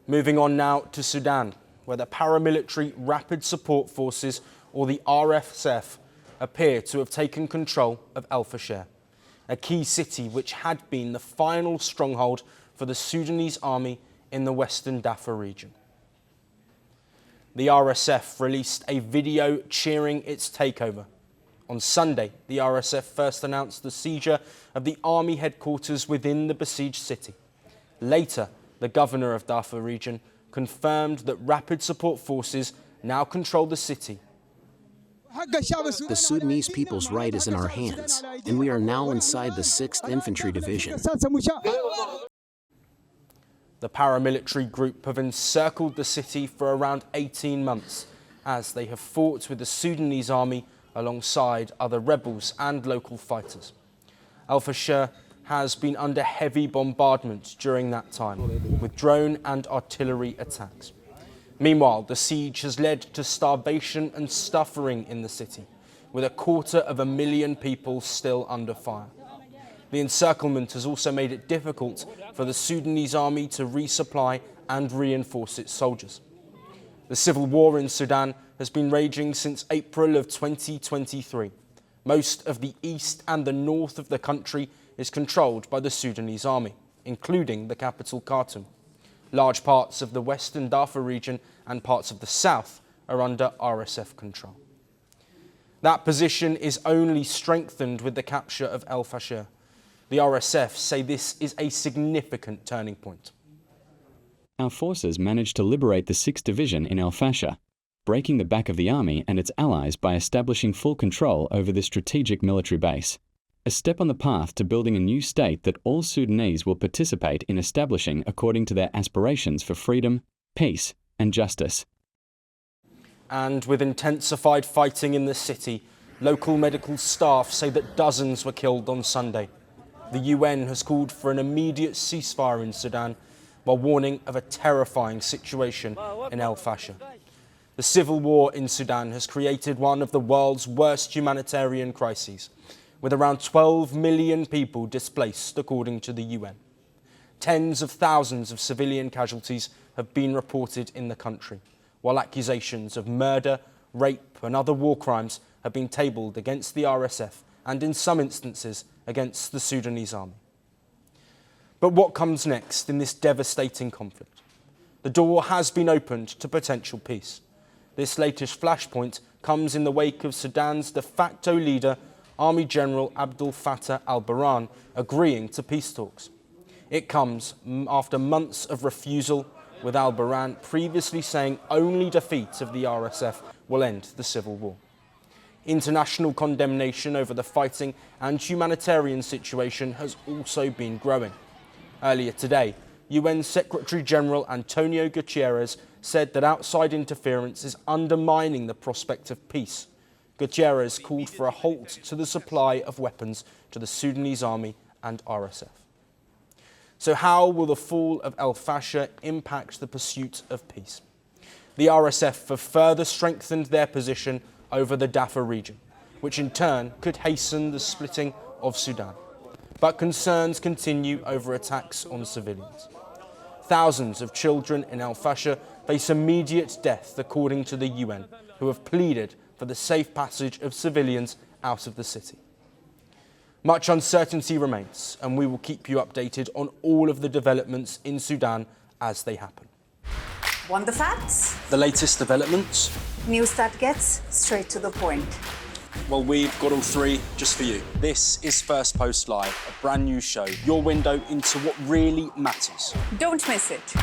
Moving on now to Sudan, where the Paramilitary Rapid Support Forces, or the RSF, appear to have taken control of El-Fasher, a key city which had been the final stronghold for the Sudanese Army in the Western Darfur region. The RSF released a video cheering its takeover. On Sunday, the RSF first announced the seizure of the army headquarters within the besieged city. Later, the governor of Darfur region confirmed that rapid support forces now control the city. The Sudanese people's right is in our hands, and we are now inside the 6th Infantry Division. The paramilitary group have encircled the city for around 18 months as they have fought with the Sudanese army alongside other rebels and local fighters. El-Fasher has been under heavy bombardment during that time, with drone and artillery attacks. Meanwhile, the siege has led to starvation and suffering in the city, with 250,000 people still under fire. The encirclement has also made it difficult for the Sudanese army to resupply and reinforce its soldiers. The civil war in Sudan has been raging since April of 2023. Most of the east and the north of the country is controlled by the Sudanese army, including the capital Khartoum. Large parts of the Western Darfur region and parts of the south are under RSF control. That position is only strengthened with the capture of El-Fasher. The RSF say this is a significant turning point. Our forces managed to liberate the 6th Division in El-Fasher, breaking the back of the army and its allies by establishing full control over the strategic military base, a step on the path to building a new state that all Sudanese will participate in establishing according to their aspirations for freedom, peace and justice. And with intensified fighting in the city, local medical staff say that dozens were killed on Sunday. The UN has called for an immediate ceasefire in Sudan, while warning of a terrifying situation in El-Fasher. The civil war in Sudan has created one of the world's worst humanitarian crises, with around 12 million people displaced, according to the UN. Tens of thousands of civilian casualties have been reported in the country, while accusations of murder, rape and other war crimes have been tabled against the RSF and, in some instances, against the Sudanese army. But what comes next in this devastating conflict? The door has been opened to potential peace. This latest flashpoint comes in the wake of Sudan's de facto leader, Army General Abdel Fattah al-Burhan, agreeing to peace talks. It comes after months of refusal, with al-Burhan previously saying only defeat of the RSF will end the civil war. International condemnation over the fighting and humanitarian situation has also been growing. Earlier today, UN Secretary-General Antonio Guterres said that outside interference is undermining the prospect of peace. Guterres called for a halt to the supply of weapons to the Sudanese army and RSF. So how will the fall of El-Fasher impact the pursuit of peace? The RSF have further strengthened their position over the Darfur region, which in turn could hasten the splitting of Sudan. But concerns continue over attacks on civilians. Thousands of children in El-Fasher face immediate death, according to the UN, who have pleaded for the safe passage of civilians out of the city. Much uncertainty remains, and we will keep you updated on all of the developments in Sudan as they happen. Want the facts? The latest developments? News that gets straight to the point. Well, we've got all three just for you. This is Firstpost Live, a brand new show, your window into what really matters. Don't miss it.